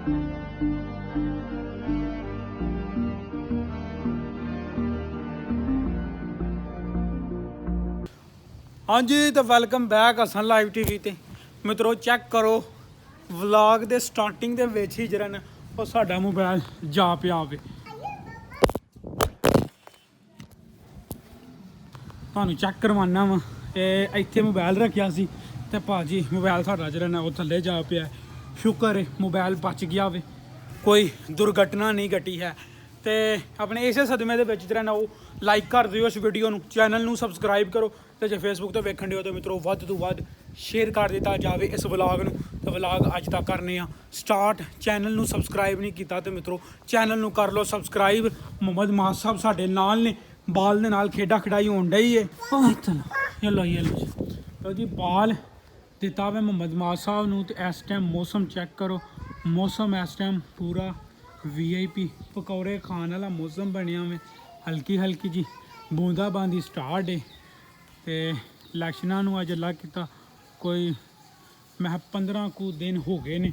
हाँ जी, तो welcome back Hasan live TV ते मित्रों चेक करो व्लॉग दे स्टार्टिंग दे विच ही जरा वो साडा मोबाइल जा पिया वे तुहानूं चेक करवाना वा इत्थे मोबाइल रखिया सी ते भाजी मोबाइल साडा जरा वो थल्ले जा पिया। शुक्र है मोबाइल बच गया वे, कोई दुर्घटना नहीं घटी है। तो अपने इस सदमे दे विच जरा वो लाइक कर दिओ इस वीडियो नूं, चैनल नूं सबसक्राइब करो तो जे फेसबुक तो वेखण दिओ तो मित्रों वध तो वध शेयर कर दिता जाए इस व्लॉग नूं। तो व्लॉग अज तक करने आ स्टार्ट। चैनल नूं सबसक्राइब नहीं किया तो मित्रों चैनल नूं कर लो सबसक्राइब। मोहम्मद मास साहब साडे नाल ने, बाल दे नाल खेडा खिडाई होण डई है। चलो तो जी बाल दिता वे मोहम्मद मास साहब नूं। ते इस टाइम मौसम चेक करो, मौसम इस टाइम पूरा VIP पकौड़े खाने वाला मौसम बनया में, हल्की हल्की जी बूंदाबांदी स्टार्ट है। तो इलैक्शनां नूं अज अल्लाह कीता कोई मैं 15 कु दिन हो गए ने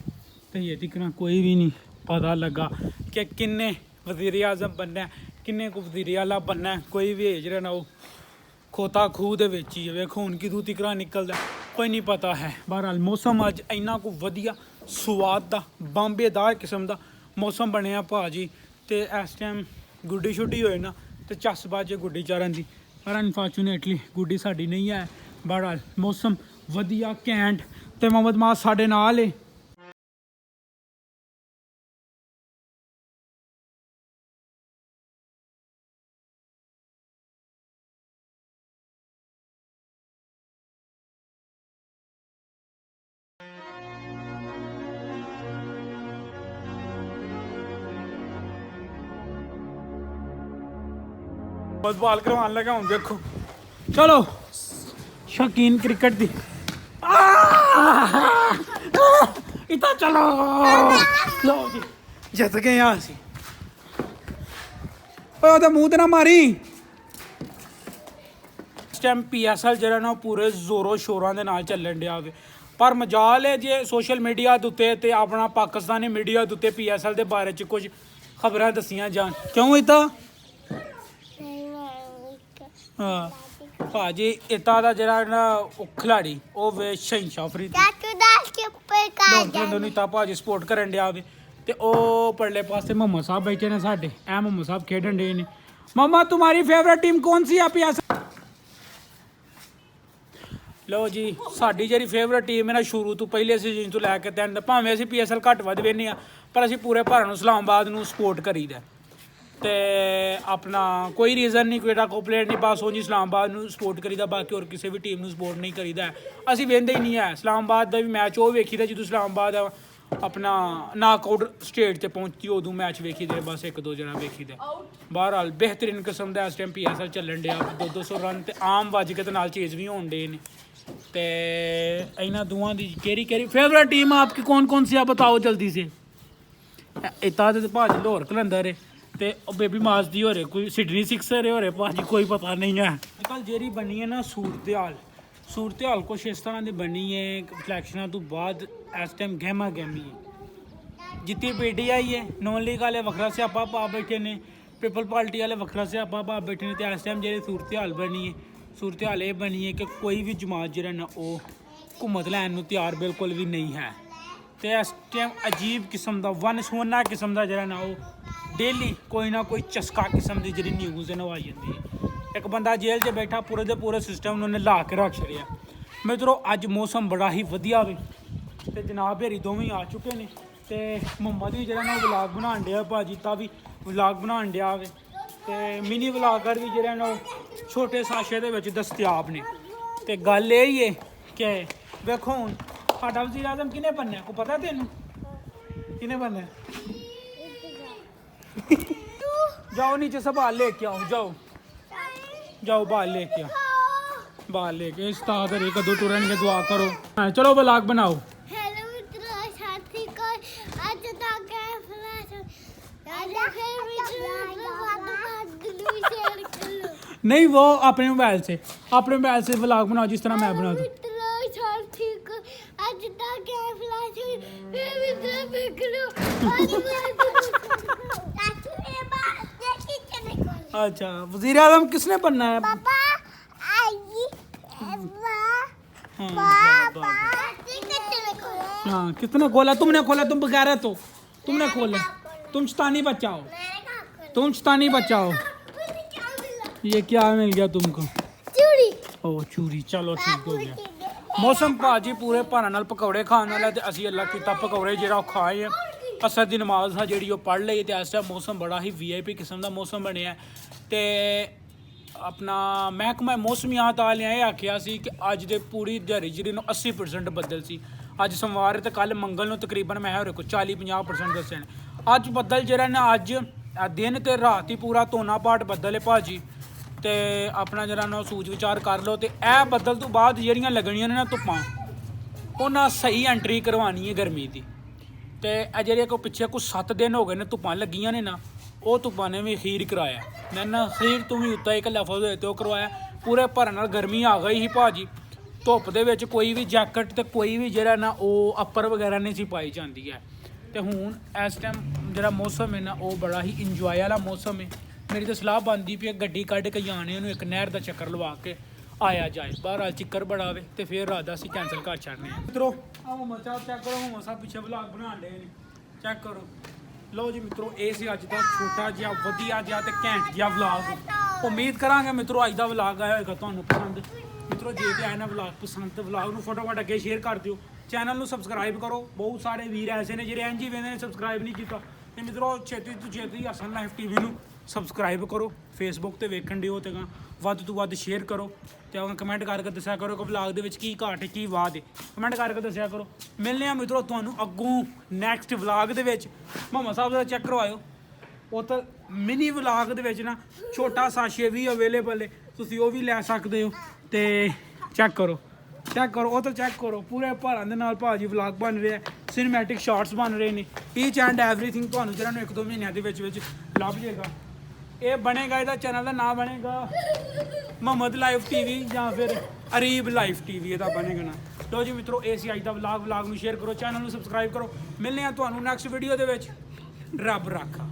तो ये तकना कोई भी नहीं पता लगा कि किन्ने वज़ीर आज़म बनना, किन्ने को वज़ीर आला बनना। कोई भी जेह्ड़ा ना वो खोता खूह दे विच ही वेखो हुण किदू तिकरा निकलदा कोई नहीं पता है। बहरहाल मौसम अज इन्ना को वधिया स्वाद दा बंबेदार किस्म दा मौसम बनया भाजी। तो इस टाइम गुड्डी शुड्डी होए ना तो चस बाजे गुड्डी चारन दी, पर अनफॉर्चुनेटली गुड्डी साडी नहीं है। बहरहाल मौसम वधिया घैंट ते मोहम्मद मास साडे नाल है। बस बाल करवान लगा हूँ देखो। चलो शौकीन क्रिकेट दी इतना चलो लो जी जित गए यहाँ असी। ओह मुँह ते ना मारी। इस टाइम PSL जरा ना पूरे जोरों शोरों के नाल चलन दिया वे, पर मजाल है जे सोशल मीडिया दे उत्ते ते अपना पाकिस्तानी मीडिया दे उत्ते PSL के बारे च कुछ खबरां दसियां जान। क्यों इता हाँ भाजी इता दा जरा ना खिलाड़ी वो वे शहनशाह अफरीदी इता भाजी सपोर्ट करन दिया वे। ते ओ परले पासे मोहम्मद साहब बैठे ने साडे, ए मोहम्मद साहब खेडन डे ने। मम्मा तुम्हारी फेवरेट टीम कौन सी है PSL? लो जी साडी जी फेवरेट टीम है ना शुरू तो पहले सीजन तो लैके तैन भावें असीं PSL घट वध वेने आ पर असीं पूरे भारत नूं इस्लामाबाद नूं सपोर्ट करीदा। तो अपना कोई रीज़न नहीं, कोई कोपलेट नहीं, बस वो जी इस्लामाबाद नूं सपोर्ट करीदा, बाकी होर किसी भी टीम नूं सपोर्ट नहीं करीदा है। असीं वेंदे ही नहीं है। इस्लामाबाद का भी मैच वो वेखीदा जो इस्लामाबाद अपना नाकआउट स्टेज ते पहुंची उदों मैच वेखी दे, बस एक दो जना वेखी दे। बहरहाल बेहतरीन किस्म का इस टाइम PSL चलन दिया, 200 रन तो आम वज के नाल चेज भी होन डे ने। तो इन्हां दोवां दी केरी केरी फेवरेट टीम आपकी कौन कौन सी है बताओ जल्दी से। इता तो भाजी लाहौर कलंदर है तो बेबी मास दी हो रहे, कोई सिडनी सिक्सर हो रहे भाजी कोई पता नहीं है। अजकल जेरी बनी है ना सूरत हाल कुछ इस तरह की बनी है इलैक्शनां तो बाद इस टाइम गहमा गहमी है। जितनी PTI है नॉन लीग वाले वखरा स्यापा पा बैठे ने, पीपल पार्टी वाले वखरा स्यापा पा बैठे ने। तो इस टाइम जी सूरत हाल बनी है, सूरत हाल ये बनी है कि कोई भी जमात जरा ना वो घूमत लैन नूं तैयार बिल्कुल भी नहीं है। तो इस टाइम अजीब किस्म का वन सोना किस्म का जरा ना वो डेली कोई ना कोई चस्का किस्म की जी न्यूज़ ना आई जाती है। एक बंदा जेल च बैठा पूरे दे पूरे सिस्टम उन्होंने ला के रख छड़िया। मित्रों अज मौसम बड़ा ही वधिया वे ते जनाब हेरी दोवें आ चुके हैं। तो मोहम्मद भी जरा ना व्लॉग बनान दिया, भाजी ता भी व्लॉग बनान दिया वे। तो मिनी व्लॉगर भी जरा ना छोटे साशे दे विच दस्तयाब ने। तो गल यही है कि वेखो हुण साडा वज़ीर आज़म किने बनना को पता तेनू किने बनना? जाओ नीचे से बाल लेके आओ, जाओ जाओ बाल लेके आओ, बाल लेके इस्ताद रे कदों टुरन के दुआ करो। हाँ चलो व्लॉग बनाओ। हेलो मित्रों साथी को आज तक नहीं वो अपने मोबाइल से व्लॉग बनाओ जिस तरह मैं बना दूँ। देख लो चाचू ये बात देखी चले को अच्छा वजीर आजम किसने बनना है? पापा आई हाँ, पापा ठीक है चले को हाँ किसने खोला? तुमने खोला, तुम बगैर तो तुमने खोला। तुम शैतानी बच्चा हो, मैंने कहा तुम शैतानी बच्चा हो। क्या मिला ये क्या मिल गया तुमको? चूड़ी ओ चूरी, चलो ठीक हो गया। मौसम भाजी पूरे भारा नाल पकौड़े खाण वाला ते ਅਸੀਂ ਅੱਲਾ ਕੀਤਾ ਪਕੌੜੇ ਜਿਹੜਾ ਉਹ ਖਾਏ ਆ। ਅਸਰ ਦੀ ਨਮਾਜ਼ ਆ ਜਿਹੜੀ ਉਹ ਪੜ੍ਹ ਲਈ ਤੇ ਇਸ ਟਾਈਮ ਮੌਸਮ ਬੜਾ ਹੀ ਵੀਆਈਪੀ ਕਿਸਮ ਦਾ ਮੌਸਮ ਬਣਿਆ ਤੇ ਆਪਣਾ ਮਹਿਕਮਾ ਮੌਸਮੀਆਤ ਵਾਲਿਆਂ ਇਹ ਆਖਿਆ ਸੀ ਕਿ ਅੱਜ ਦੇ ਪੂਰੀ ਦਿਹਾੜੀ ਜਿਹੜੀ ਨੂੰ 80% ਬੱਦਲ ਸੀ। ਅੱਜ ਸੋਮਵਾਰ ਤੇ ਕੱਲ ਮੰਗਲ ਨੂੰ ਤਕਰੀਬਨ ਮੈਂ ਹੋਰੇ ਕੋ 40-50% ਦੱਸੇ ਨੇ। ਅੱਜ ਬੱਦਲ ਜਿਹੜਾ ਨਾ ਅੱਜ ਦਿਨ ਤੇ ਰਾਤ ਹੀ ਪੂਰਾ ਧੋਨਾ ਪਾਟ ਬੱਦਲ ਹੈ ਭਾਜੀ ਤੇ ਆਪਣਾ ਜਿਹੜਾ ਨਾ ਸੂਝ ਵਿਚਾਰ ਕਰ ਲਓ ਤੇ ਇਹ ਬੱਦਲ ਤੋਂ ਬਾਅਦ ਜਿਹੜੀਆਂ ਲੱਗਣੀਆਂ ਨੇ ਨਾ ਧੁੱਪਾਂ ਉਹਨਾਂ ਸਹੀ ਐਂਟਰੀ ਕਰਵਾਉਣੀ ਹੈ ਗਰਮੀ ਦੀ ਤੇ ਇਹ ਜਿਹੜੇ ਕੋ ਪਿੱਛੇ ਕੁਝ 7 ਦਿਨ ਹੋ ਗਏ ਨੇ ਧੁੱਪਾਂ ਲੱਗੀਆਂ ਨੇ ਨਾ ਉਹ ਧੁੱਪਾਂ ਨੇ ਵੀ ਖੀਰ ਕਰਾਇਆ। ਮੈਂ ਨਾ ਖੀਰ ਤੋਂ ਵੀ ਉੱਤਾ ਇੱਕ ਲਫ਼ਜ਼ ਹੋਏ ਤੇ ਉਹ ਕਰਵਾਇਆ। ਪੂਰੇ ਭਰਨ ਨਾਲ ਗਰਮੀ ਆ ਗਈ ਸੀ ਭਾਜੀ। ਧੁੱਪ ਦੇ ਵਿੱਚ ਕੋਈ ਵੀ ਜੈਕਟ ਤੇ ਕੋਈ ਵੀ ਜਿਹੜਾ ਨਾ ਉਹ ਅੱਪਰ ਵਗੈਰਾ ਨਹੀਂ ਸੀ ਪਾਈ ਜਾਂਦੀ ਹੈ ਤੇ ਹੁਣ ਇਸ ਟਾਈਮ ਜਿਹੜਾ ਮੌਸਮ ਹੈ ਨਾ ਉਹ ਬੜਾ ਹੀ ਇੰਜੋਏ ਵਾਲਾ ਮੌਸਮ ਹੈ। ਮੇਰੀ ਤਾਂ ਸਲਾਹ ਬਣਦੀ ਪਈ ਗੱਡੀ ਕੱਢ ਕੇ ਜਾਣੇ ਉਹਨੂੰ ਇੱਕ ਨਹਿਰ ਦਾ ਚੱਕਰ ਲਵਾ ਕੇ ਆਇਆ ਜਾਏ। ਬਹਰਾਲ ਚਿੱਕਰ ਬੜਾ ਆਵੇ ਤੇ ਫਿਰ ਰਾਤ ਦਾ ਅਸੀਂ ਕੈਂਸਲ ਕਰ ਛੱਡਨੇ ਆ। ਮਿੱਤਰੋ ਆਹ ਮਚਾ ਚੈੱਕ ਕਰੋ, ਮਸਾ ਪਿੱਛੇ ਵਲੌਗ ਬਣਾਉਣ ਦੇ ਨੇ, ਚੈੱਕ ਕਰੋ। ਲਓ ਜੀ ਮਿੱਤਰੋ ਇਹ ਸੀ ਅੱਜ ਦਾ ਛੋਟਾ ਜਿਹਾ ਵਧੀਆ ਜਿਹਾ ਤੇ ਘੈਂਟ ਜਿਹਾ ਵਲੌਗ। ਉਮੀਦ ਕਰਾਂਗੇ ਮਿੱਤਰੋ ਅੱਜ ਦਾ ਵਲੌਗ ਆਇਆ ਹੋਏਗਾ ਤੁਹਾਨੂੰ ਪਸੰਦ। ਮਿੱਤਰੋ ਜੇ ਤੇ ਆਇਆ ਨਾ ਵਲੌਗ ਪਸੰਦ ਤੇ ਵਲੌਗ ਨੂੰ ਫਟਾਫਟ ਅੱਗੇ ਸ਼ੇਅਰ ਕਰ ਦਿਓ। ਚੈਨਲ ਨੂੰ ਸਬਸਕ੍ਰਾਈਬ ਕਰੋ। ਬਹੁਤ ਸਾਰੇ ਵੀਰ ਐਸੇ ਨੇ ਜਿਹੜੇ ਇੰਝ ਹੀ ਵੇਂਦੇ ਨੇ ਸਬਸਕ੍ਰਾਈਬ ਨਹੀਂ ਕੀਤਾ ਤੇ ਮਿੱਤਰੋ ਛੇਤੀ ਤੋਂ ਛੇਤੀ ਹਸਨ ਲਾਈਫ ਟੀਵੀ ਨੂੰ ਸਬਸਕ੍ਰਾਈਬ ਕਰੋ। ਫੇਸਬੁੱਕ ਤੇ ਵੇਖਣ ਦਿਓ ਤੇ ਵੱਧ ਤੋਂ ਵੱਧ ਸ਼ੇਅਰ ਕਰੋ ਤੇ ਕਮੈਂਟ ਕਰਕੇ ਦੱਸਿਆ ਕਰੋ ਕਿ ਵਲੌਗ ਦੇ ਵਿੱਚ ਕੀ ਘਾਟ ਹੈ ਕੀ ਵਾਧ ਹੈ। ਕਮੈਂਟ ਕਰਕੇ ਦੱਸਿਆ ਕਰੋ। ਮਿਲਨੇ ਆ ਮਿੱਤਰੋ ਤੁਹਾਨੂੰ ਅੱਗੋਂ ਨੈਕਸਟ ਵਲੌਗ ਦੇ ਵਿੱਚ। ਮੁਹੰਮਦ ਸਾਹਿਬ ਦਾ ਚੈੱਕ ਕਰਵਾਇਓ ਉਹ ਤਾਂ ਮਿਨੀ ਵਲੌਗ ਦੇ ਵਿੱਚ ਨਾ ਛੋਟਾ ਸਾਸ਼ੇ ਵੀ ਅਵੇਲੇਬਲ ਹੈ, ਤੁਸੀਂ ਉਹ ਵੀ ਲੈ ਸਕਦੇ ਹੋ ਤੇ ਚੈੱਕ ਕਰੋ ਉਹ ਤਾਂ ਚੈੱਕ ਕਰੋ। ਪੂਰੇ ਭਾਰਾਂ ਦੇ ਨਾਲ ਭਾਜੀ ਵਲੌਗ ਬਣ ਰਿਹਾ, ਸਿਨੇਮੈਟਿਕ ਸ਼ਾਰਟਸ ਬਣ ਰਹੇ ਨੇ। ਈਚ ਐਂਡ ਐਵਰੀਥਿੰਗ ਤੁਹਾਨੂੰ ਜਿਹੜਾ ਨੂੰ 1-2 ਮਹੀਨਿਆਂ ਦੇ ਵਿੱਚ ਲੱਭ ਜਾਏਗਾ। ਇਹ ਬਣੇਗਾ, ਇਹਦਾ ਚੈਨਲ ਦਾ ਨਾਮ ਬਣੇਗਾ ਮੁਹੰਮਦ ਲਾਈਫ ਟੀਵੀ ਜਾਂ ਫਿਰ ਅਰੀਬ ਲਾਈਫ ਟੀਵੀ ਇਹਦਾ ਬਣੇਗਾ ਨਾ। ਲੋ ਜੀ ਮਿੱਤਰੋ ਇਹ ਸੀ ਅੱਜ ਦਾ ਵਲੌਗ ਨੂੰ ਸ਼ੇਅਰ ਕਰੋ, ਚੈਨਲ ਨੂੰ ਸਬਸਕ੍ਰਾਈਬ ਕਰੋ। ਮਿਲਨੇ ਆ ਤੁਹਾਨੂੰ ਨੈਕਸਟ ਵੀਡੀਓ ਦੇ ਵਿੱਚ। ਰੱਬ ਰਾਖਾ।